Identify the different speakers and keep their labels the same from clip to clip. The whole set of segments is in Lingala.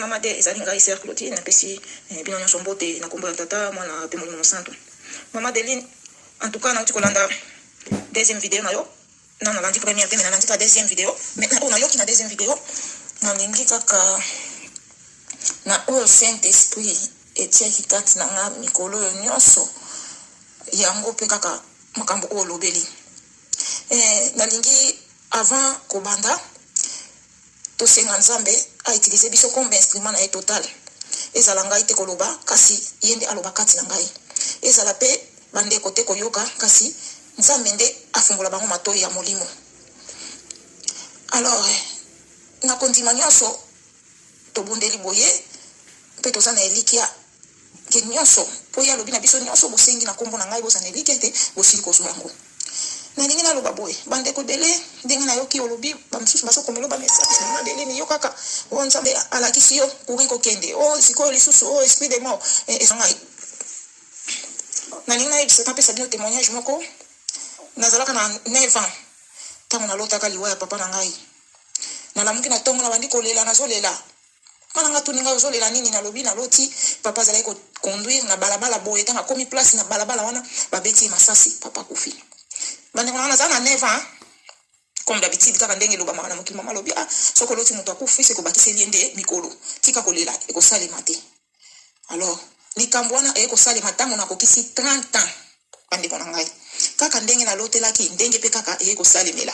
Speaker 1: mama de ezalinga iser Clotilde na pesi bino nyonso mbote na kombo ya tata mwana pe molimo santo. Mama Deline en tout cas na uti kolanda deuxième vidéo na yo. Non, na landi première te mais na landi ka deuxième vidéo. Mais on a yo ki na deuxième vidéo na lingi kaka na o Saint-Esprit etiaki kati na nga mikolo nyonso yango pe kaka makambo o lobeli. Na lingi avant kobanda to senga nzambe a utiliser biso comme instrument na total. Ezala ngai te koloba kasi yende aloba kati na ngai. Ezala pe bande kote koyoka kasi nzambe nde afungola bango matoi ya molimo. Alors na kondima nyonso to bondeli boye pe to sana elikia ke nyonso po ya lobi na biso nyonso bosengi na kombo na ngai bosana elikia te bosili kozwa yango. Na ndenge na loba boye bande ko dele ndenge na yoki olobi bamsusu baso komelo ba message na dele ni yokaka o nzambe alakisi yo kuri ko kende o siko lisusu o esprit de mort esanga na ndenge na yebisa tapesa bino témoignage moko nazalaka na 9 ans tango na lotaka liwa ya papa na ngai na lamuki na tongo na bandi kolela nazolela malanga tuninga ozolela nini na lobi na loti papa azalaki ko conduire na balabala boye tanga komi place na balabala wana babeti masasi papa kufi. Bande kona na 9 ans comme d'habitude kaka ndenge loba mama na mokili mama lobi soko loti moto akufi se ko bakise liende mikolo tika kolela e ko salema te. Alors likambo wana e ko salema tango na kokisi 30 ans bande kona ngai kaka ndenge na lotelaki ndenge pe kaka e ko salemela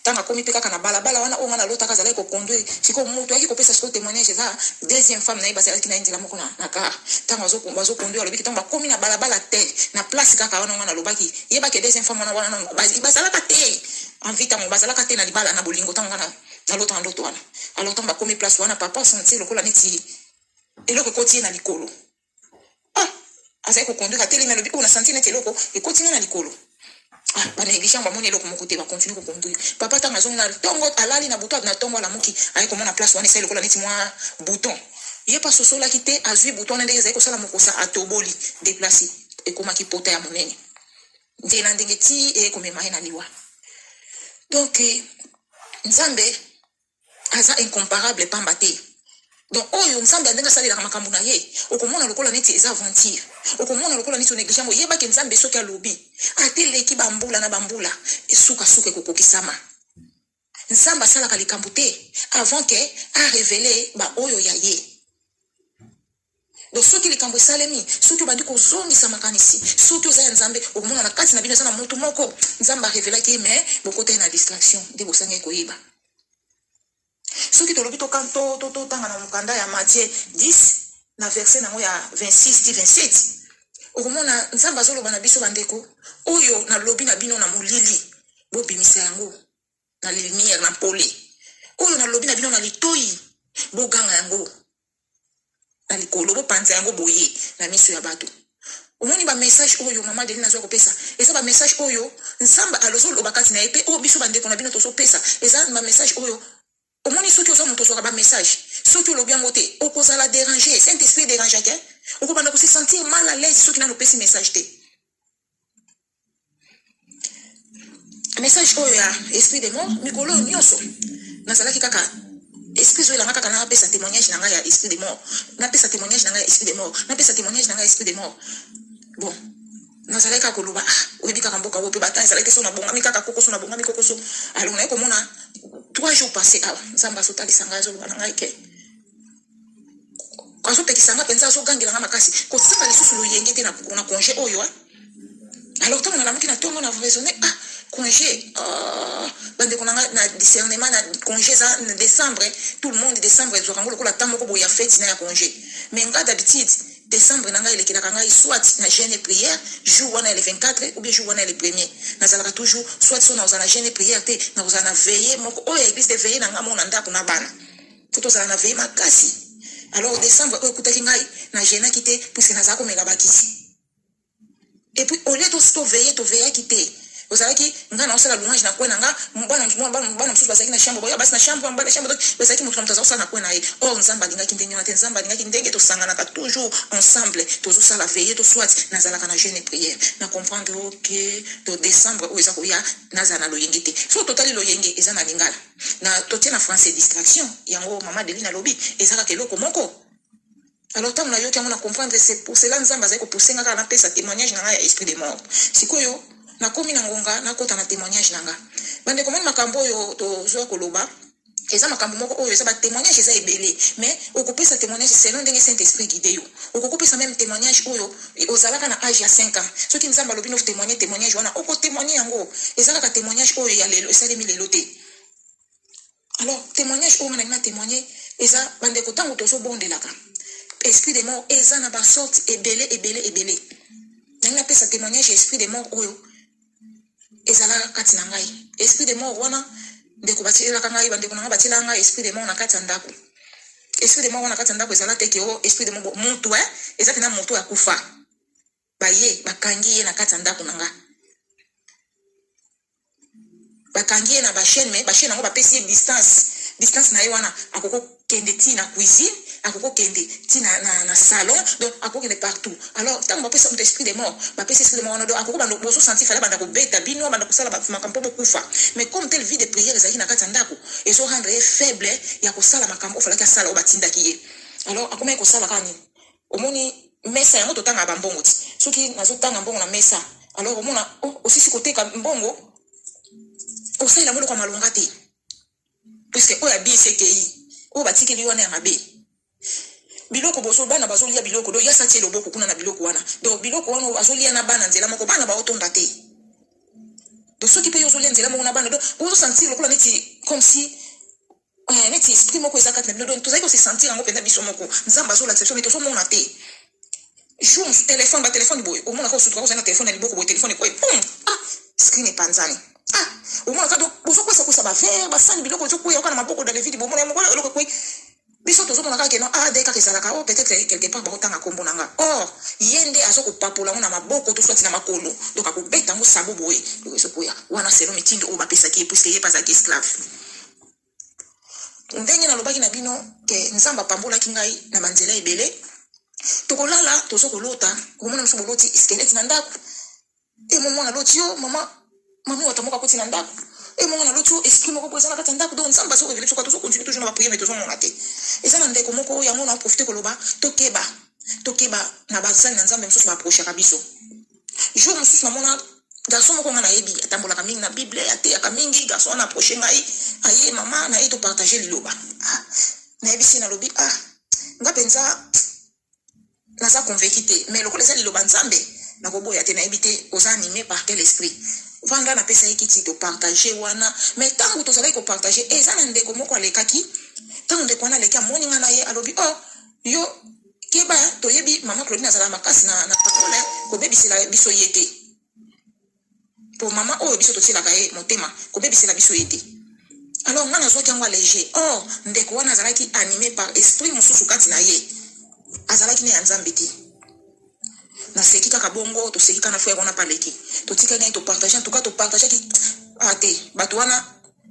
Speaker 1: tanga komi pe kaka na balabala wana o ngana lota kazala ko conduire siko moto yaki ko pesa siko témoignage za deuxième femme na ibasa yaki na indila moko na car tanga bazo conduire lobi tanga komi na balabala tel na place kaka wana ngana lobaki yeba ke deuxième femme wana basala ka te en vita mo basala ka te na libala na bolingo tanga na lota ndoto wana alors tanga komi place wana papa sentir lokola neti eloko kotie na likolo azai ko conduire tele na lobi ko na sentir neti eloko e kotie na likolo. Ba négligent ba moni eloko moko te ba continue ko conduire papa tanga zonga tongo alali na bouton na tongo la muki ay ko mona place wana esa lokola neti mwa bouton ye pa sosola kite azui bouton ndenge ezai ko sala mokosa atoboli déplacer e koma ki pota ya monene ndena ndenge ti e ko mema na liwa. Donc nzambe aza incomparable pamba te. Donc oyo nzambe andenge salira makambo na ye okomona lokola neti eza aventure okomona lokola neti négligent yeba ke nzambe soki alobi ateleki bambula na bambula esuka suka kokokisama nzambe asalaka likambo te avant que a révéler ba oyo ya ye. Donc soki likambo esalemi soki obandi kozongisa makanisi soki oza ya nzambe okomona na kati na bino eza na motu moko nzambe arevelaki mais bokote na distraction nde bosangai koyeba. Soki tolobi to kanto to tanga na mukanda ya Matthieu 10 na verset nango ya 26-27 okomona nzamba azoloba na biso bandeko oyo na lobi na bino na molili bobimisa yango na lumière na pole oyo na lobi na bino na litoi boganga yango na likolo bopanza yango boye na miso ya bato. Omoni ba message oyo mama Deline nazo kopesa eza ba message oyo nzamba alozoloba kati na epe o biso bandeko na bino tozo pesa eza ba message oyo omoni soki oza moto ozoka ba message soki olobi yango te okozala déranger Saint-Esprit dérange ke okobanda ko se sentir mal à l'aise soki nano pesi message te. Message oyo ya esprit de mort mikolo nyonso nazalaki kaka esprit zo elanga kaka na pesa témoignage na nga ya esprit de mort na pesa témoignage na nga ya esprit de mort na pesa témoignage na nga ya esprit de mort. Bon nazalaki kaka koloba oyebi kaka mboka wo pe bata ezalaki so na bongami kaka kokoso na bongami kokoso alors na ekomona 3 jours passés nzamba so talisanga zo na ngai ke kwa so tekisanga penza so gangela nga makasi ko sanga lisusu lo yenge te na congé oyo alors tant na lamuki na tongo na raisonner congé bande ko na discernement na congé ça en décembre tout le monde décembre zo kango lokola tamo ko boya fête na ya congé mais nga d'habitude décembre na ngai lekina kanga soit na jeûne et prière jour wana le 24 ou bien jour wana le premier nazalaka toujours soit so na uzana jeûne et prière te na uzana veiller moko o église de veiller na ngamo na ndako na bana tout uzana na veiller makasi. Alors décembre o ekutaki ngai na jeûne kité puisque nazako mela bakisi et puis au lieu de veiller kité ozalaki nga na osala louange na kwena nga bana msusu bazalaki na chambre boya basi na chambre mbana chambre bazalaki mutu na mutaza osala na kwena ye oh nzamba alingaki ndenge wana te nzamba alingaki ndenge tosanganaka toujours ensemble tozosala veiller to soit nazalaka na jeûne et prière na comprendre ok to décembre oyo eza koya nazala na loyenge te so totali loyenge eza na lingala na totie na français distraction yango mama Deline alobi ezaka eloko moko. Alors, tant que tu as comprendre, c'est pour cela que nous avons poussé à faire témoignage dans l'esprit des morts. Si tu as commis un témoignage, bande comment makambo yo to zo koloba eza makambo moko oyo eza ba témoignage eza ebele mais okope sa témoignage selon ndenge Saint-Esprit guide yo okope sa même témoignage oyo ozalaka na âge ya 5 ans soki nzamba lobi no témoignage wana oko témoigner yango ezalaka témoignage oyo ya lelo esalemi lelo te. Alors témoignage oyo na témoigner eza bande ko tango to zo bondelaka esprit des morts eza na ba sorte ebele nanga pesa témoignage esprit des morts oyo ezala kati na ngai esprit des morts wana ndeko batila ngai bandeko nanga batila ngai esprit des morts na kati ndako esprit des morts wana kati ndako ezala teke o esprit des morts muntu eza tena muntu ya kufa baye bakangi ye na kati ndako nanga bakangi ye na ba chaîne mais ba chaîne nango ba pesi distance na ye wana akoko kende ti na cuisine akoko kende ti na salon donc akoko kende partout. Alors tant que pesa esprit des morts ba pesa esprit des morts donc akoko bando bozo sentir fala banda ko beta bino banda ko sala ba makambo kufa mais comme telle vie de prière ezali na kati ndako ezo rendre faible ya ko sala makambo fala ka sala obatinda kiye. Alors akoma ko sala kani omoni mesa yango totanga ba mbongo ti soki nazo tanga mbongo na mesa alors omona osisi koteka mbongo osala molo kwa malonga te puisque oya BCKI o batiki liwana ya mabe biloko boso bana bazolia biloko do ya satie loboko kuna na biloko wana do biloko wana bazolia na bana nzela moko bana ba otonda te do soki pe yozolia nzela moko na bana do bozo sentir lokola neti comme si neti esprit moko ezaka na do tozali ko se sentir ngo penda biso moko nzamba zo la exception mais tozo mona te jour mon téléphone boy au mona ko sutra ko na téléphone na liboko boy téléphone ko pum screen e panzani au moins quand bozo ko ça va faire ba sani biloko zo ko ya kana maboko dans les vidéos mona mo ko ko biso tozo mona ka ke no deka ke salaka peut-être quelque part ba otanga kombo nanga yende azo ko papola na maboko to soit na makolo donc akobeta ngo sabo boy so ko ya wana selo mitindo o ba pesa ki puisque ye pas esclave ndenge na lobaki na bino ke nzamba pambola kingai na manzela ebele tokolala tozo kolota komona mso boloti skeleti na ndako e mama na lotio mama watamoka koti na ndako e mama na lotio esprit moko bozana kati ndako donc nzamba zo revele soka tozo continue toujours na ba prière mais tozo mona te eza na ndeko moko yango na profiter koloba tokeba na bazani na nzambe msusu ba approcher kabiso jour msusu na mona garçon moko ngana yebi atambola ka mingi na bible ate ya ka mingi garçon na approcher ngai aye mama na eto partager liloba na yebisi na lobi nga penza na sa convaincu te mais lokola eza liloba nzambe na koboya te na yebite oza animé par quel esprit vanga na pesa ekiti to partager wana mais tango tozalaki ko partager eza na ndeko moko alekaki tango ndeko wana aleki amoni nga na ye alobi yo keba toyebi mama Claudine azala makasi na parole kobebisela biso ye te po mama oyo biso totielaka ye motema kobebisela biso ye te. Alors nga nazwaki yango léger ndeko wana azalaki animé par esprit mosusu kati na ye azalaki ne ya nzambe te na seki kaka bongo to seki kana fuya kona paleki to tika ngai to partager en tout cas to partager ki te bato wana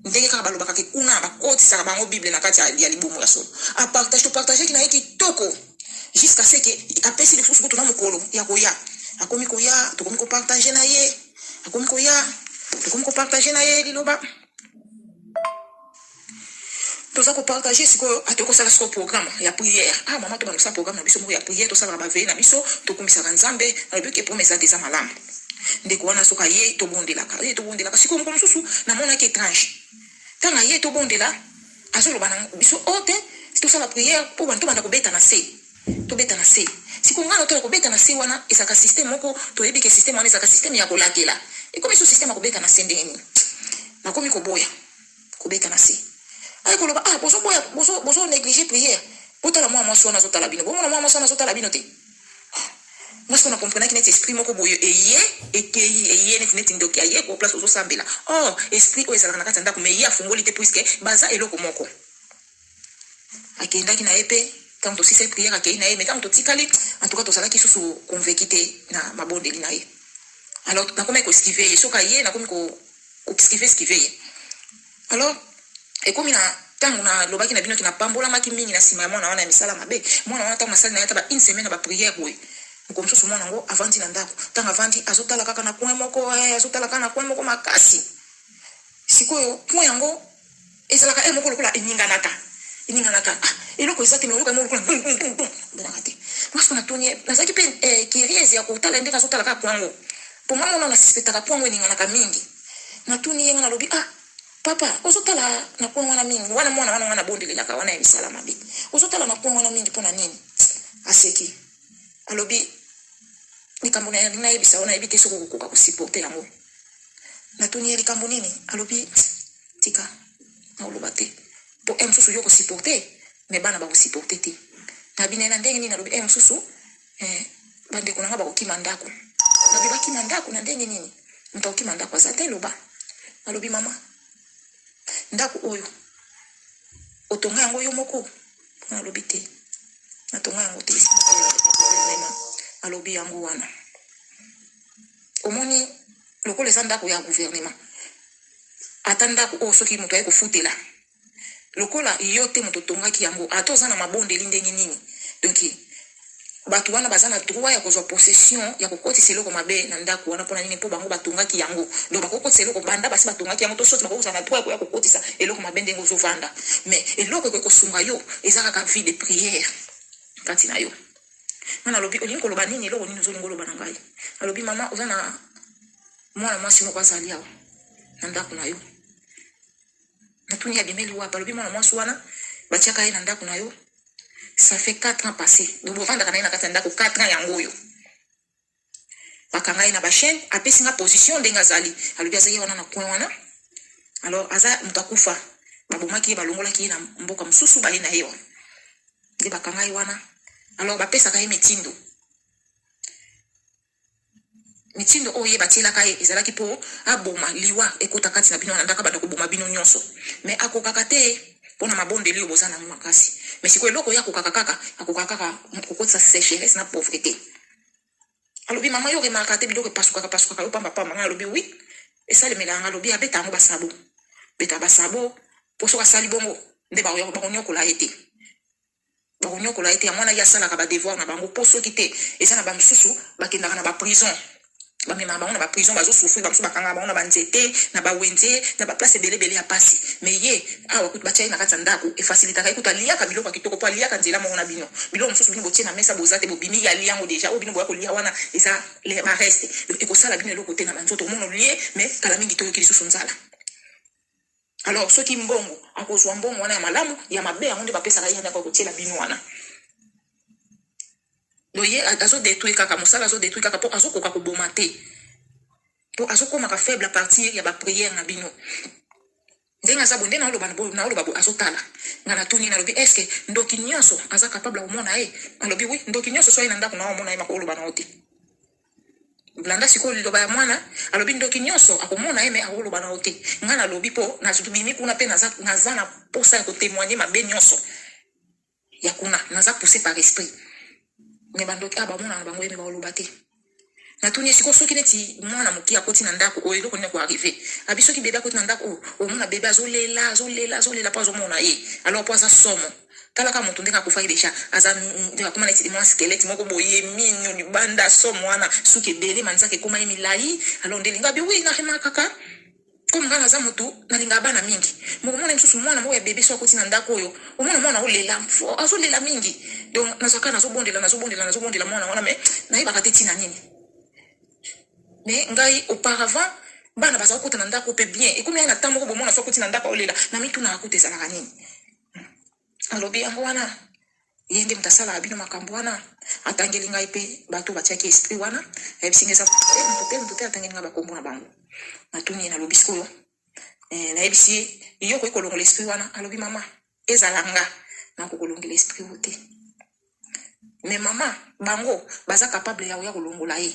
Speaker 1: ndenge kaka balobaka ke kuna bakoti saka bango bible na kati ya libumu ya solo a partager ki na yeki toko jusqu'à ce que apesi le fusu kutuna mukolo ya koya akomi koya to komi ko partager na ye akomi koya to komi ko partager na ye liloba toza ko partager siko atoko sala siko programme ya prière mama to banosa programme na biso mo ya prière to sala ba veille na biso to komisa nzambe na biso promesse des malamu ndeko wana soka ye to bondelaka siko mo mususu na mona ke étrange tanga ye to bondela azolo bana biso ote to sala prière pour bantu banda ko beta na se to beta na se siko ngana to ko beta na se wana esaka système moko to yebi ke système wana esaka système ya kolakela e comme ce système ko beta na se ndenge na komi ko boya ko beta na se ay ko loba bozo négliger prière botala moi sona zotala bino bon moi sona zotala bino te moi ce qu'on a compris que net esprit moko boyo eye net ndoki aye ko place ozo sambela esprit o ezala na kati ndako mais ye afungoli te puisque baza eloko moko akenda ki na epe quand to sise prière akei na ye mais quand to tikali en tout cas to sala ki susu convaincu te na mabondeli na ye Alors na comme ko esquiver so ka ye na comme ko esquiver alors et comme na tangu na lobaki na bino ki na pambola maki mingi na sima mwana wana misala mabe mwana wana tangu masali na yata ba une semaine ba prière boy ko msusu mwana ngo avandi na ndako tanga avandi azotala kaka na point moko azotala kaka na point moko makasi sikoyo point yango ezalaka moko lokola ininganaka eloko ezaki na lokola moko benakate parce na tonie nazaki pe curieux ya kotala ndeka azotala kaka point ngo pour moi on a suspectaka point ngo ininganaka mingi na tonie yenga na lobi papa ozotala na point wana mingi wana mwana bondelelaka wana emisala mabe ozotala na point wana mingi pona nini aseki alobi likambo na yebisa wana yebi te soko kokoka ko supporter yango na tonie likambo nini alobi tika na oloba te po msusu yo ko supporter me bana ba ko supporter te na binena ndenge nini alobi msusu bande kuna ngaba ko kimandako na biba kimandako na ndenge nini mta kimandako azate loba alobi mama ndako oyo otonga yango yo moko na lobi te na tonga yango te alobi yango wana omoni lokola eza ndako ya gouvernement ata ndako oyo soki moto aye kofutela lokola yo te moto tongaki yango ata oza na mabondeli ndenge nini donc bato wana baza na droit ya kozwa possession ya kokotisa eloko mabe na ndako wana mpona nini mpo bango batongaki yango donc bakokotisa eloko banda basi batongaki yango to soti bakokozala na droit ya kokotisa eloko mabe ndenge ozovanda mais eloko ekosunga yo eza kaka vie de prière kati na yo mana alobi olingi koloba nini eloko nini ozolinga oloba na ngai alobi mama oza na mwana mwasi moko azali awa na ndako na yo natuni abimeli wapa alobi mwana mwasi wana batiaka ye na ndako na yo ça fait 4 ans passé donc bovanda kana na kati ndako 4 ans yango yo bakanga ye na ba chaîne apesi nga position ndenge azali alobi azali wana na coin wana alors aza mutakufa babomaki ye balongolaki ye na mboka mosusu baye na ye wana nde bakanga ye wana alors bapesaka ye mitindo oyo ye batielaka ye ezalaki mpo aboma liwa ekota kati na bino na ndako banda koboma bino nyonso mais akokaka te mpona mabondeli oyo boza nango makasi mais sikoyo eloko oyo akokaka kaka kokotisa sécheresse na pauvreté alobi mama yo remarka te biloko epasukaka yo pambapamba nga alobi wi esalemela yanga alobi abeta yango basabo beta basabo mpo soki asali bongo nde bakonyokola ye te ya mwana ye asalaka badevoir na bango mpo soki te eza na bamosusu bakendaka na baprison bamemaka bango na baprison bazosufrir bamosusu bakangaka bango na banzete na bawenze na baplace ebelebele ya pasi mais ye awa kutu batia ye na kati ya ndako efasilitaka ye kutu aliaka biloko ya kitoko mpo aliaka nzela moko na bino biloko mosusu bino botie na mesa boza te bobimi ya liango deja oyo bino boya kolia wana eza bareste ekosala bino eloko te na banzoto omona olie mais kala mingi toyoki lisusu nzala alors soki mbongo akozwa mbongo wana ya malamu ya mabe yango nde bapesaka ye ndako kotiela bino wana doye azodétruire kaka mosala azodétruire kaka mpo azokoka koboma te mpo azokomaka faible à partir ya baprière na bino ndenge aza boye nde naoloba boye azotala nga natuni nalobi estce ndoki nyonso aza capable omona ye alobi wi ndoki nyonso so ye na ndako na omona ye makoloba na yo te blanda sikoyo liloba ya mwana alobi ndoki nyonso akomona ye me akoloba na yo te nga nalobi mpo nazobimi kuna mpe naza na posa ya kotémoigne mabe nyonso ya kuna naza poussé par esprit me bandoki bamona na bango yeme baoloba te natuni sikoyo soki neti mwana moki akoti na ndako oyo eloko nini koarrive abi soki bebe akoti na ndako oyo omona bebe azolela mpo azomona ye alors mpo aza somo talaka moto ndenge akufaki deja aza ndenge akoma neti mwa skelete moko boye mino libanda somo wana suki ebele manzaka ekoma ye milai alors ndelinga abi wi narema kaka comme nga naza motu nalinga bana mingi mokomona mosusu mwana moko ya bebe so akoti na ndako oyo omona mwana olela azolela mingi donc nazwaka nazobondela mwana wana mais nayebaka te ntina nini mais ngai auparavant bana baza kokota na ndako mpe bien ekomi aye na ntango moko bomona so akoti na ndako olela na mituna akuta ezalaka nini alobi yango wana ye nde moto asalaka bino makambo wana atangeli ngai mpe bato batiaki esprit wana ayebisinga eza moto te atangeli ngai bakombo na bango natuni ye nalobi sikoyo nayebisi ye yo koki kolongola esprit wana alobi mama ezala nga nakokolongela esprit oyo te mais mama bango baza capable ya koya kolongola ye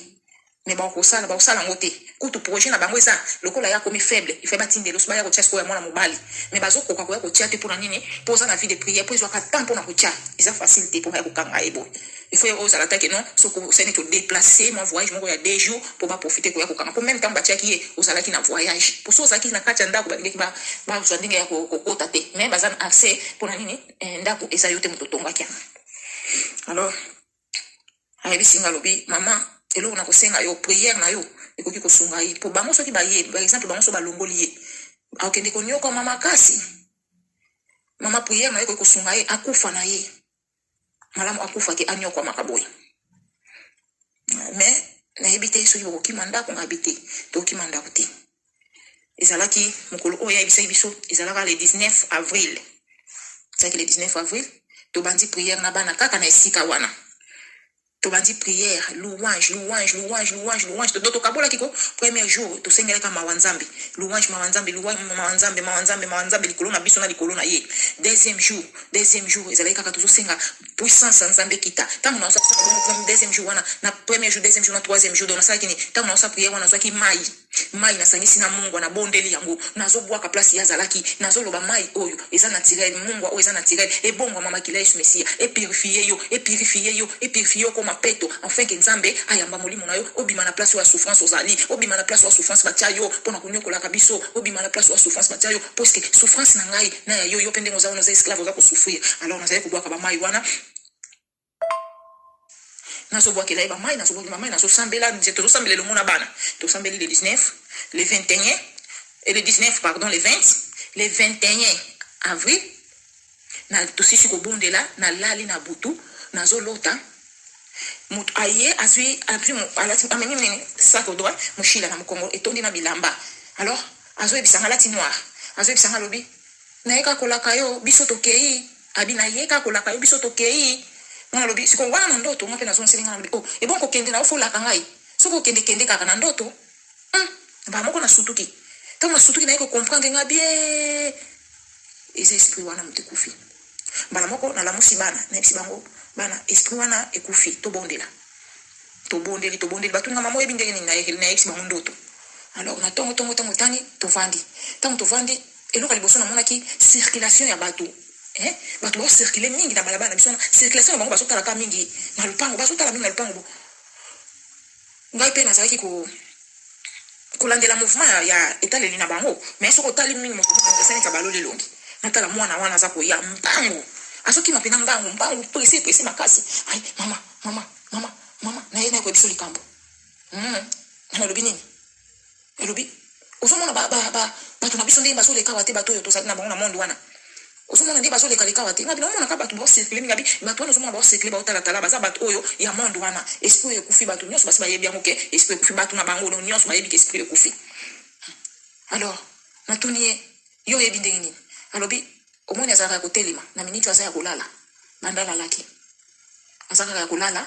Speaker 1: mais ba ko sala ngote kutu projet na bango eza lokola ya komi faible il fait batinde lo ya ko tia ko ya mwana mobali mais bazo ko ko ya ko tia te pour nini poza na vie de prière pour ezwa ka temps pour na ko tia eza facilité pour ya ko kanga ebo il faut oser attaquer non so ko c'est te déplacer mon voyage mon ya 2 jours pour ba profiter ko ya ko kanga pour même temps ba tia ki osala ki na voyage pour so zaki na kacha ndako ba zo ndinga ya ko kota te mais bazan accès pour nini ndako eza yote mutotonga kia alors ayebi singa lobi mama elo na kosenga yo prière na yo ekoki kosunga yi po bango soki baye par exemple bango so balongoli ye akende konyoka mama kasi mama prière na yo ekoki kosunga ye akufa na ye malamu akufa ke anyokwa makaboy mais na yebite soki bokoki manda ko ngabite to ki manda ko te ezalaki mukolo oya ibisa biso ezalaka le 19 avril c'est le 19 avril to bandi prière na bana kaka na esika wana to bandi prière louange to kabola kiko premier jour to sengela kama wanzambi louange mawanzambe likolo na biso na likolo na ye deuxième jour ezalaki kaka to senga puissance nzambe kita tangu na deuxième jour wana na premier jour deuxième jour na troisième jour donc ça kini tangu na sa prière wana zwaki mai na sangisi na Mungu na bondeli yango nazo bwaka place ya zalaki nazo loba mai oyo eza naturel Mungu oyo eza naturel e bongo mama kila Yesu Mesia e purifier yo comme peto enfin que nzambe ayamba molimo na yo obima na place ya souffrance ozali obima na place ya souffrance batia yo pona kunyokola kabiso obima na place ya souffrance batia yo parce que souffrance na ngai na yo pende ngoza ono za esclave za ko souffrir alors nazali kubwaka ba mai wana nazo bwakela ba mai nazo bwakela mai nazo sambela nzeto zo sambela le mona bana to sambeli le 19 le 21 et le 19 pardon le 20 le 21 avril na to sisi ko bondela na lali na butu nazo lota mutu aye azui alati ameni nini sac au doigt mushila na mukongo etondi na bilamba alors azoi bisanga lati noir azoi bisanga lobi na yeka kolaka yo biso tokei abi na yeka kolaka yo biso tokei na lobi siko wana na ndoto ngape na zone selinga na lobi oh e bon ko kende na ofola kangai soko kende kaka na ndoto ba moko na sutuki tango na sutuki na yeko comprendre nga bien eza esprit wana mutekufi bana moko na la musibana na bibango bana esprit wana ekufi to bondeli batunga mamo ebindenge ni na yexi bango ndoto alors na tongo tani to vandi eloka liboso na monaki circulation ya bato bato ba circuler mingi na balabala biso na circulation ya bango basotala ka mingi na lupango bo ngai pe nazalaki kolandela mouvement ya etaleli na bango mais soko tali mingi mo sene ka balole longi natala mwana wana za ko ya mpango asoki mapena mbangu presse makasi ai mama na yena ko biso likambo na lobi nini elobi osomona bato na biso ndenge bazoleka wate bato oyo tozali na bango na monde wana osomona ndenge bazoleka wate ngabi naomona ka bato baocircule mingabi bato wana osomona baocircule baotalatala baza bato oyo ya monde wana esprit ekufi bato nyonso basi bayebi yango ke esprit ekufi bato na bango nyonso bayebi ke esprit ekufi alors natuni ye yo oyebi ndenge nini alobi omoni azalaka kotelema na miniti aza ya kolala bandala laki azalaka ya kolala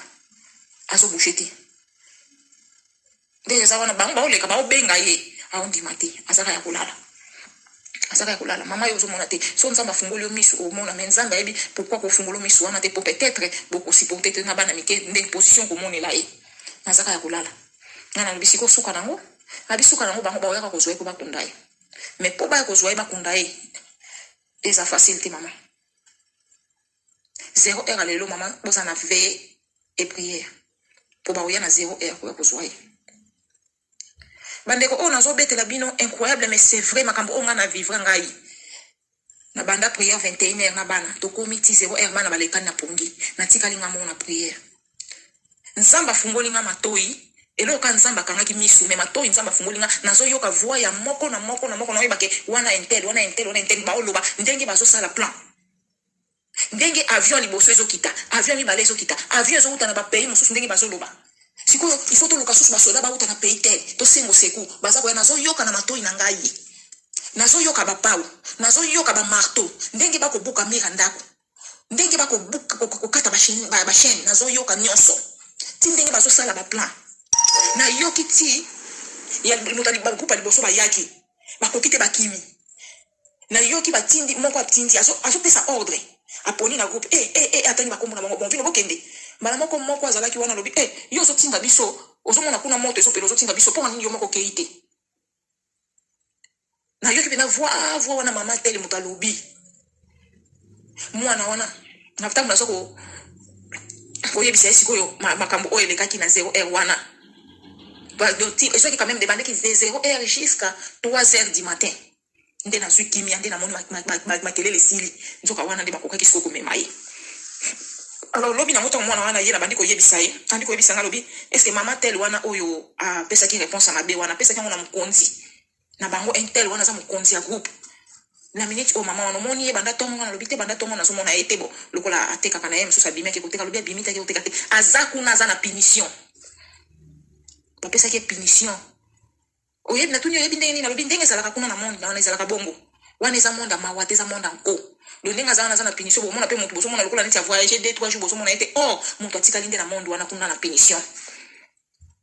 Speaker 1: azobushe te nde eza wana bango baoleka baobenga ye aondima te azalaka ya kolala mama yo ozomona te so nzambe afungoli yo misu omona me nzambe ayebi pourquoi kofungoli yo misu wana te po peut-être bokosiporte te na bana mike ndenge position komonela ye azalaka ya kolala nga na lobi siko suka nango abisuka nango bango baoyaka kozwa ye po bakunda ye mais po baya kozwa ye bakunda ye eza facilité maman 0 heure lelo maman boza na veille et prière po ba oya na 0 heure ko kozwa ye bandeko on azo betela bino incroyable mais c'est vrai makambo onga na vivre ngai na banda prière 21h na bana to komiti 0 heure bana balekani na pongi na tikali ngamo na prière nzamba fungoli nga matoi elo ka nzamba kangaki misu me matoi nzamba fungoli nga nazo yoka voix ya moko na yebake wana intel ba oloba ndenge bazo sala plan ndenge avion liboso ezokita avion mibale ezokita avion ezokuta na ba pays mosusu ndenge bazo loba siko il faut to loka susu basoda ba uta na pays tel to sengo seku baza ko nazo yoka na matoi na ngai nazo yoka ba pau nazo yoka ba marteau ndenge bako buka mira ndako ndenge bako buka kokata ba chaîne nazo yoka nyonso ti ndenge bazo sala ba plan na yoki ti ya mutali ba kupa liboso ba yaki bakokite bakimi na yoki batindi moko atindi azo pesa ordre aponi na groupe atani bakombo na bango bon vino bokende bana moko azalaki wana lobi yo so tinda biso ozomona kuna moto ezopela ozotinga biso mpo nini yo moko okei te nayoki mpe na voi wana mama tele moto alobi mwana wana na ntango nazo koyebisa ye sikoyo makambo oyo elekaki na 0h wana ezoki quand même debandeki de 0h jusqu'à 3h du matin nde nazwi kimia nde namoni makelele esili nzoka wana nde bakokaki sikoyo komema ye alors lobi na moto mwana wana ye na bandi koyebisa ye andi koyebisa nga lobi est-ce que mama tel wana oyo apesaki réponse à mabe wana apesaki yango na mokonzi na bango intel wana za mokonzi ya groupe na minute o mama wana moni ye banda tongo wana lobi te banda tongo na so mona ete bo lokola atekaka na ye mosusu abimaki koteka lobi abimita ke koteka te aza kuna aza na punition bapesaki punition oyebi natuni oyebi ndenge nini nalobi ndenge ezalaka kuna na monde na wana ezalaka bongo wana eza monde mawa te eza monde nko lo ndenge aza wana aza na punition bomona mpe moto bozomona lokola neti ya voyage 2-3 jours bozomona ete moto atikali nde na monde wana kuna na punition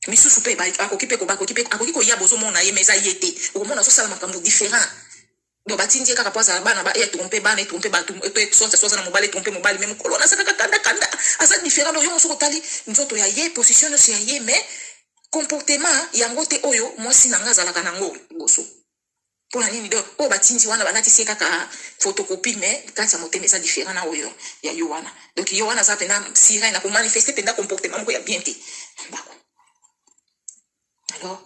Speaker 1: misusu mpe akoki koya bozomona ye mais eza ye te okomona azosala makambo différent donc batindi kaka po azala bana etrompe bana etrompe bato soza na mobali etrompe mobali mais mokolo wana aza kaka kanda aza différent oyo mosuku otali nzoto ya ye position nyonso ya ye mais comportement yango te oyo mwasi na nga azalaka nango liboso mpona nini donc oyo batindi wana balatisi ye kaka photocopie mais kati ya motema eza différent na oyo ya yo wana donc yo wana aza mpena sirene na komanifeste mpenda comportement moko ya bien te ndako alors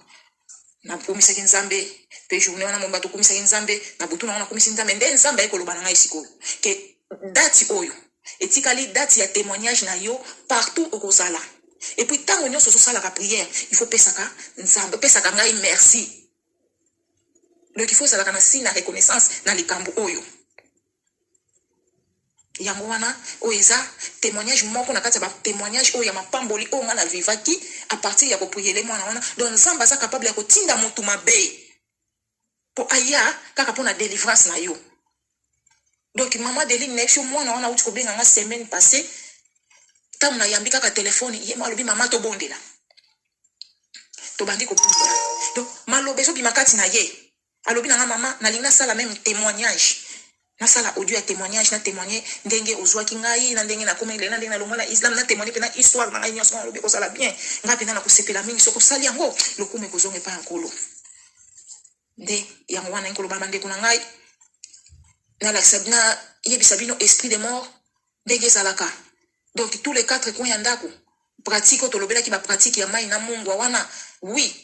Speaker 1: nakomisaki nzambe mpe journée wana momba tokomisaki nzambe na butu na wana nakomisi nzambe nde nzambe ayekoloba na ngai sikoyo ke dati oyo etikali dati ya témoignage na yo partout okozala et puis ntango nyonso ozosalaka prière il faut pesaka nzambe pesaka ngai merci donc il faut ozalaka na signe na reconnaissance na likambo oyo yango wana oyo eza témoignage moko na kati ya batémoignage oyo ya mapamboli oyo nga na vivaki à partir ya kopriele mwana wana donc nzambe aza capable ya kotinda motu mabe po aya kaka mpo na délivrance na yo donc mama deline na biso mwana wana auti kobenga nga semaine passée ntango nayambi kaka telefone ye malobi mama tobondela tobandi kobondela donc maloba ezobima kati na ye alobi na nga mama nalingi nasala même témoignage nasala audio ya témoignage na témoigner ndenge ozwaki ngai na ndenge nakomeli na ndenge nalongola islam na témoigner mpena histoire na ngai nyonso nalobi kozala bien ngai mpena nakosepela mingi soki osali yango lokumu ekozonga epai ya nkolo nde yango wana nkoloba bandeko na ngai na yebisa bino esprit de mort ndenge ezalaka donc tous les 4 coins ya ndako pratique oyo tolobelaki bapratique ya mai na mungwa wana oui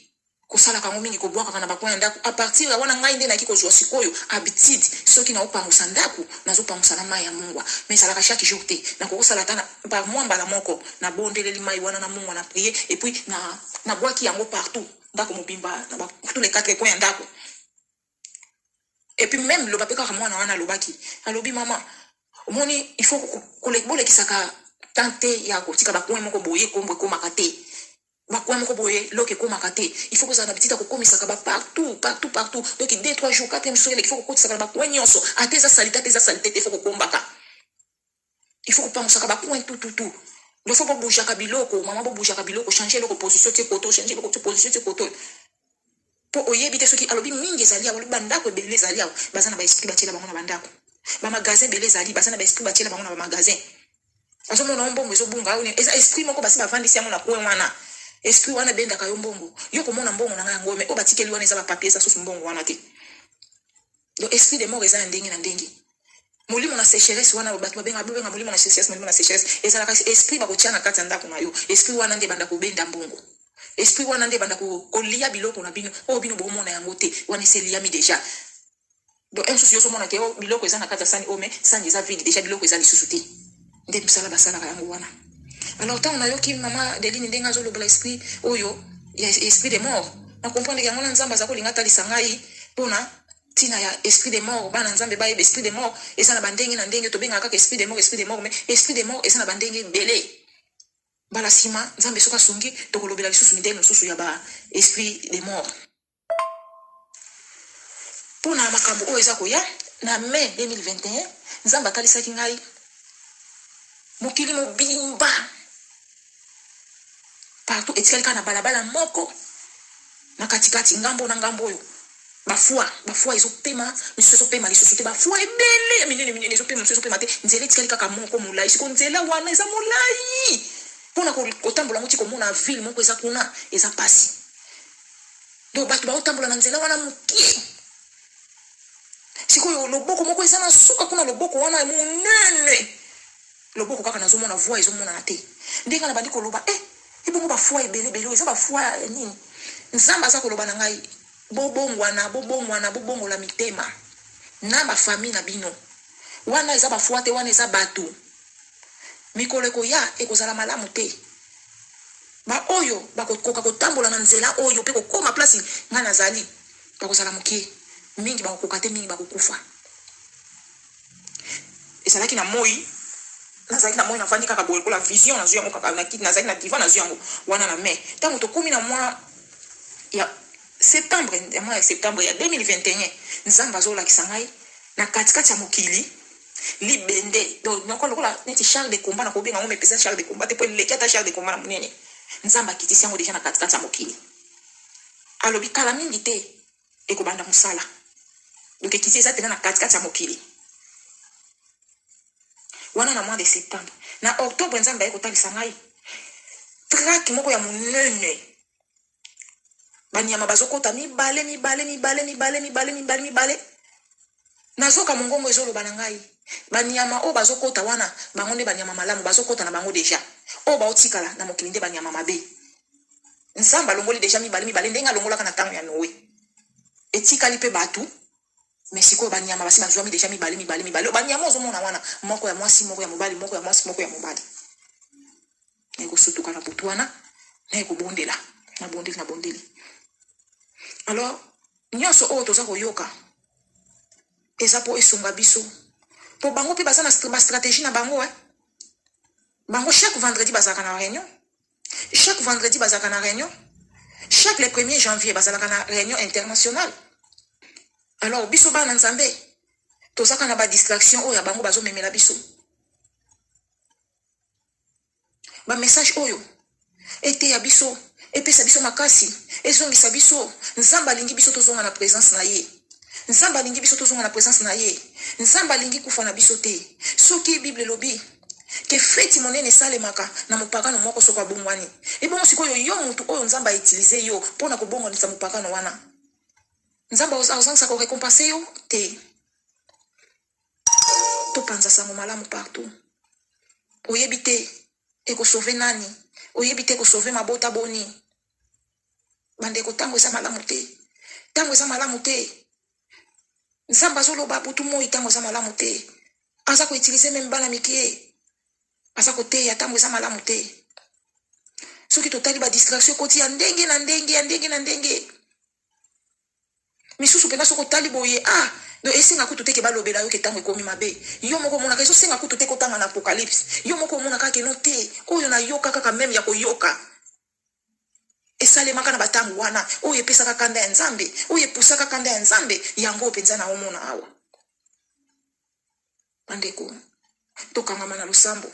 Speaker 1: kosalaka ngo mingi kobwakaka na bakoin ya ndako a partir ya wana ngai nde naki kozwa sikoyo habitude soki naopangusa ndako nazopangusa na mai ya mungwa mais ezalaka chaque jour te nakokosala ata par mois mbala moko nabondeleli mai wana na mungwa na prier et puis nabwaki yango partout ndako mobimba na tous les 4 coins ya ndako et puis même loba pe kaka mwana wana alobaki alobi mama omoni il faut bolekisaka tante ya kotika bakoin moko boye kombo ekomaka te bakoin moko boye loke ekomaka te il faut kozala na bitita kokomisaka partout donc 2-3 jours 4e jour il faut kokotisaka na bakoin nyonso ate eza salite te il faut kokombaka il faut kopangusaka bakoin tout il faut bobujaka biloko mama bobujaka biloko changer loko position te koto changer loko position te koto po oyebi te soki alobi mingi ezali awa bandako ebele ezali awa baza na baesprit batiela bango na bandako bamagasin ebele ezali baza na baesprit batiela bango na bamagasin azomona mbongo ezobunga eza esprit moko basi bavandisi yango na coin wana esprit wana bendaka yo mbongo yo komona mbongo na ngai yango me o batikeli wana eza bapapier eza susu mbongo wana te donc esprit de mort eza na ndenge na ndenge molimo na sécheresse wana bato babenga molimo na sécheresse ezalaka esprit bakotia na kati ya ndako na yo esprit wana nde banda kobenda mbongo esprit wana nde banda kolia biloko na bino oyo bino bomona yango te wana eseliami déjà donc un souci ozomona ke biloko eza na kati ya sani ome sani eza vide déjà biloko eza lisusu te nde misala basalaka yango wana alors ntango nayoki mama deline ndenge azolobola esprit oyo ya esprit de mort na comprendre yango na nzambe aza kolinga atalisa ngai mpona ntina ya esprit de mort bana nzambe bayeba esprit de mort eza na bandenge na ndenge tobengaka kaka esprit de mort mais esprit de mort eza na bandenge ebele mbala nsima nzambe soki asungi tokolobela lisusu midele mosusu ya ba esprit de mort mpona makambo oyo eza koya na mai 2021 nzambe atalisaki ngai mokili mobimba partout etikali kaka na balabala moko na katikati ngambo na ngambo oyo bafua ezopema misusu ezopema lisusu te bafua ebele minene ezopema mosusu ezopema te nzela etikali kaka moko molai siko nzela wana eza molai pona ko tambola ngoti ko mona ville moko eza kuna eza pasi do bato ba otambola na nzela wana mukie sikoyo loboko moko eza na suka kuna loboko wana munene loboko kaka nazomona voix ezomona na te ndenge na bandi koloba ibongo ba foi ebele eza ba foi nini nzamba aza koloba na ngai bobongwana la mitema na ba famille na bino wana eza ba foi te wana eza bato mikolo koya ekozala malamu te ba oyo bakokoka kotambola na nzela oyo pe kokoma place nga nazali bakozala mokie mingi bakokoka te mingi bakokufa ezalaki na moi nazaki na moi nafandi kaka boye kola vision na zuya mokaka na kiti nazaki na divan na zuya yango wana na mai tango tokomi na moi ya septembre ya 2021 nzamba azolakisa ngai na katikati ya mokili libende donc lokola neti Charles de combat na kobenga ngome pesa Charles de combat te po leki ata Charles de combat na munene nzamba kitisi yango deja na katikati ya mokili alobi kala mingi te ekobanda mosala donc kitisi eza tena na katikati ya mokili wana na mois de septembre na octobre nzamba ekotalisa ngai traki moko ya munene banyama bazokota mibale nazoka mongongo ezoloba na ngai banyama o bazokota wana bango nde banyama malamu bazokota na bango deja o baotikala na mokili nde banyama mabe nzamba longoli deja mibale ndenga longolaka na ntango ya Noe etikali pe batu mais sikoyo banyama basi bazwami deja mibale banyama ozomona wana moko ya mwasi moko ya mobali moko ya mwasi moko ya mobali ekosutuka na butu wana na ekobondela na bondeli alors nyonso oyo toza koyoka eza po esunga biso po bango pe baza na stratégie na bango bango chaque vendredi bazalaka na réunion chaque le 1er janvier bazalaka na réunion internationale alors biso bana nzambe tozaka na ba distraction oyo ya bango bazomemela biso ba message oyo ete ya biso epesa biso makasi ezongisa biso nzamba lingi biso tozonga na présence na ye nzamba lingi biso tozonga na présence na ye nzamba lingi kufa na biso te soki bible lobi ke feti monene salemaka na mopakano moko soko abongwani ebongo sikoyo yo mutu oyo nzamba utiliser yo pona kobonganisa mopakano wana nzamba ozangisa ko récompenser yo te to panza sango malamu partout oyebi te eko sauver nani oyebi te ko sauver mabota boni bandeko tango eza malamu te nzamba zoloba butu moi tango eza malamu te aza ko utiliser même bana mikie aza ko te ya tango eza malamu te soki totali ba distraction koti ya ndenge na ndenge misusu pena soko tali boye do esenga kutu te ke balobela yo ke tango ekomi mabe yo moko mona keso senga kutu te ko tanga na apocalypse yo moko mona kaka no te oyo na yoka kaka même ya koyoka esalemaka na batango wana oyo epesaka kanda ya nzambe oyo epusaka kanda ya nzambe yango penza na omona awa bandeko tokangama na losambo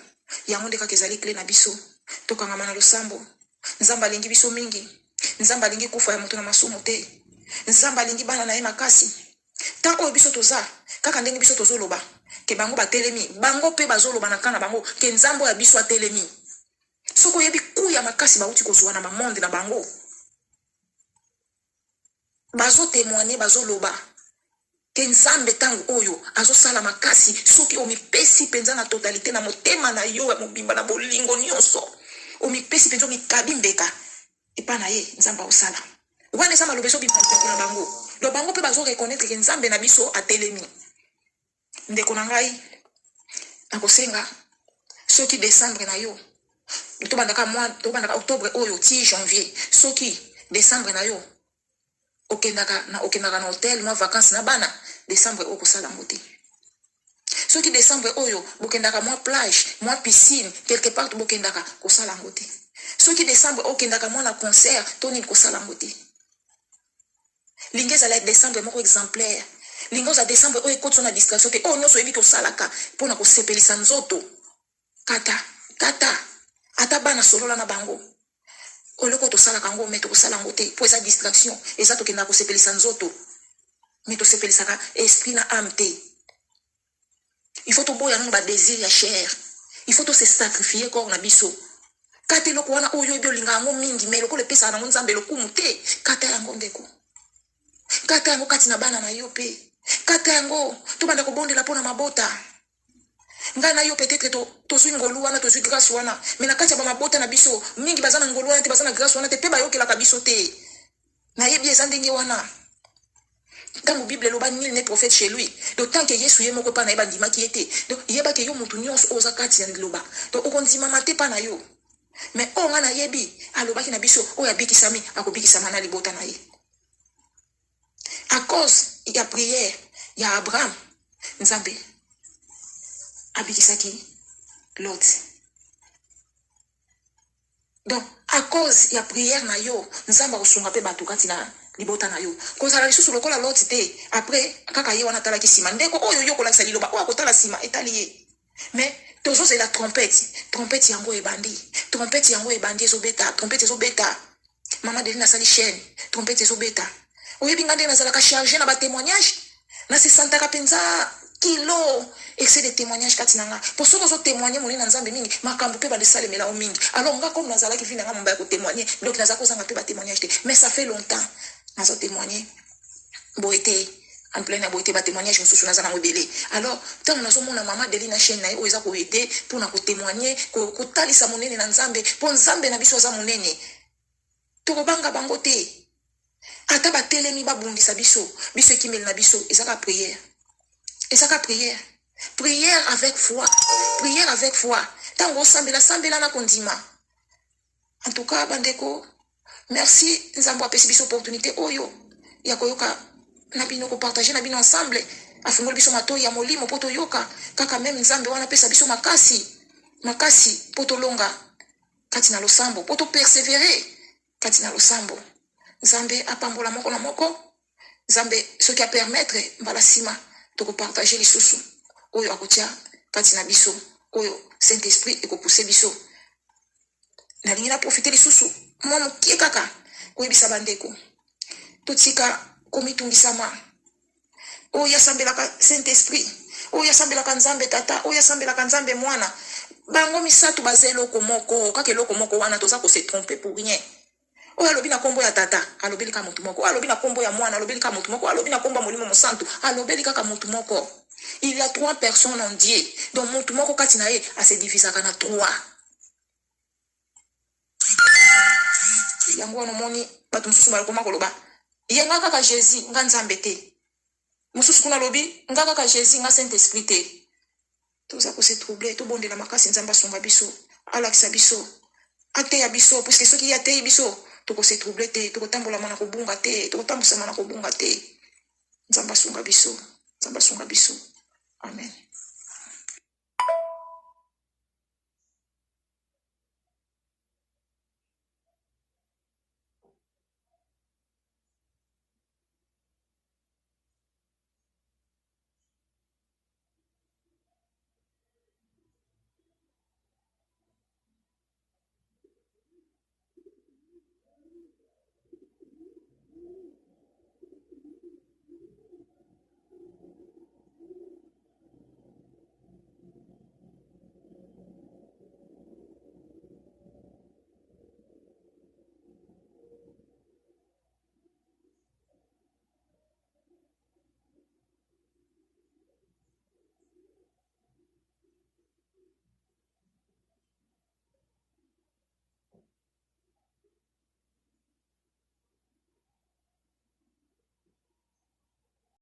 Speaker 1: yango nde kaka ezali clé na biso tokangama na losambo nzamba alingi biso mingi nzamba alingi kufa ya moto na masumu te nzamba alingi bana na ye makasi tant oyo biso toza kaka ndenge biso tozoloba ke bango batelemi bango pe bazoloba na kana bango ke nzambo ya biso atelemi soko yebi kuya makasi bauti kozwa na monde na bango bazo témoigner bazoloba ke nzambe tango oyo azosala makasi soki omipesi penza na totalité na motema na yo ya mobimba na bolingo nyonso omipesi penza omikabi mbeka epa na ye nzambe osala wana eza malobeso bimapeko na bango do bango pe bazo reconnaître ke nzambe na biso atelemi ndeko na ngai nakosenga soki décembre na yo tobandaka octobre oyo ti janvier soki décembre na yo okendaka na hotel na vacances na bana décembre okosala ngote soki décembre oyo bokendaka mwa plage mwa piscine quelque part bokendaka kosala ngote soki décembre okendaka mwa na concert toni kosala ngote lingeza la décembre moko exemplaire lingoza décembre oyo ekotso na distraction te oyo nyonso yebi kosalaka mpona kosepelisa nzoto kata ata bana solola na bango oloko tosalaka ngo me tokosala ngo te po eza distraction eza tokenda kosepelisa nzoto me tosepelisaka esprit na âme te il faut toboya nano badésir ya chair il faut tose sacrifier corps na biso Kate loko wana oyo ebyo linga yango mingi me loko le pesa nango nzambe lokumu te kata yango ndeko. Kata yango kati na bana na yo pe. Kata yango to banda ko bondela pona mabota. Nga na yo peut-être to zui ngolu wana to zui grâce wana mais na kati ya ba mabota na biso mingi bazana ngolu wana te bazana grâce wana te pe ba yokela ka biso te. Na yebi ezandenge wana. Dans la Bible, nul n'est prophète chez lui. D'autant que Yesu yemo ko pa na yeba ndima ki ete. Donc yeba ke yo mutu nyonso oza kati ya loba. Donc okondima mate pa na yo. Mais on a yebi alobaki na biso o ya bikisami akobikisama na libota na ye. À cause il y a prière, il y a Abraham, Nzambe abikisaki Lot. Donc à cause il y a prière na yo, Nzamba osunga pe batu kati na libota na yo. Kozala lisusu lokola Lot te. Après kaka ye wana tala ki sima ndeko oyo yo kola sali loba o akotala sima etaliye. Mais toujours c'est la trompette. Trompette yango ebandi. Trompette yango ebandi ezobeta. Trompette ezobeta. Mama Deli na sali chaîne. Trompette ezobeta. Oyebi ngande na zalaka charger na ba témoignage. Na se santaka penza kilo excès de témoignage katinanga. Pour ceux qui ont témoigné mon na nzambe mingi makambo pe ba de sale mela o mingi. Alors nga comme na zalaki vina nga mba ko témoigner. Donc na zako zanga pe ba témoignage te. Mais ça fait longtemps. Na zo témoigner. Boité en plein aboité ba témoignage mususu nazana mobélé. Alors tant na zo mona Mama Deli na chaîne na yo eza ko aider pour na ko témoigner ko talisa monene na nzambe pour nzambe na biso za monene. To banga bango te. Ata ba telemi ba bundisa biso biso kimel na biso ezaka prière. Ezaka prière. Prière avec foi. Prière avec foi. Tango sambela na kondima. En tout cas bandeko, merci nzambo apesi biso opportunité oyo ya koyoka na bino ko partager na bino ensemble afungoli biso mato ya molimo poto yoka kaka même nzambe wana pesa biso makasi poto longa kati na losambo poto persévérer kati na losambo. Nzambe apambola moko na moko. Nzambe ce qui a permettre mbala sima to ko partager lisusu oyo akotia kati na biso oyo Saint-Esprit eko pousser biso. Na lingi na profiter lisusu mo mokie kaka ko ebisa bandeko. Totika komitungisama oyo yasambelaka Saint-Esprit oyo yasambelaka Nzambe tata oyo yasambelaka Nzambe mwana bango misatu bazelo komoko kaka eloko moko wana toza ko se tromper pour rien. Oyo alobi na kombo ya tata alobeli ka mutu moko alobi na kombo ya mwana alobeli ka mutu moko alobi na kombo ya molimo mosantu alobeli kaka mutu moko. Il y a 3 personnes en Dieu donc mutu moko kati na ye a se divisaka na 3. Yango wana moni batu mususu balokoma koloba yenga kaka Jésus nga Nzambe te. Mususu kuna lobi nga kaka Jésus nga Saint-Esprit te. Toza ko se troubler to bondela makasi Nzamba songa biso alakisa biso ate ya biso puisque ceux qui ya te biso to ko se troubler te to ko tambola mana ko bunga te to ko tambusa mana ko bunga te. Nzamba songa biso. Amen.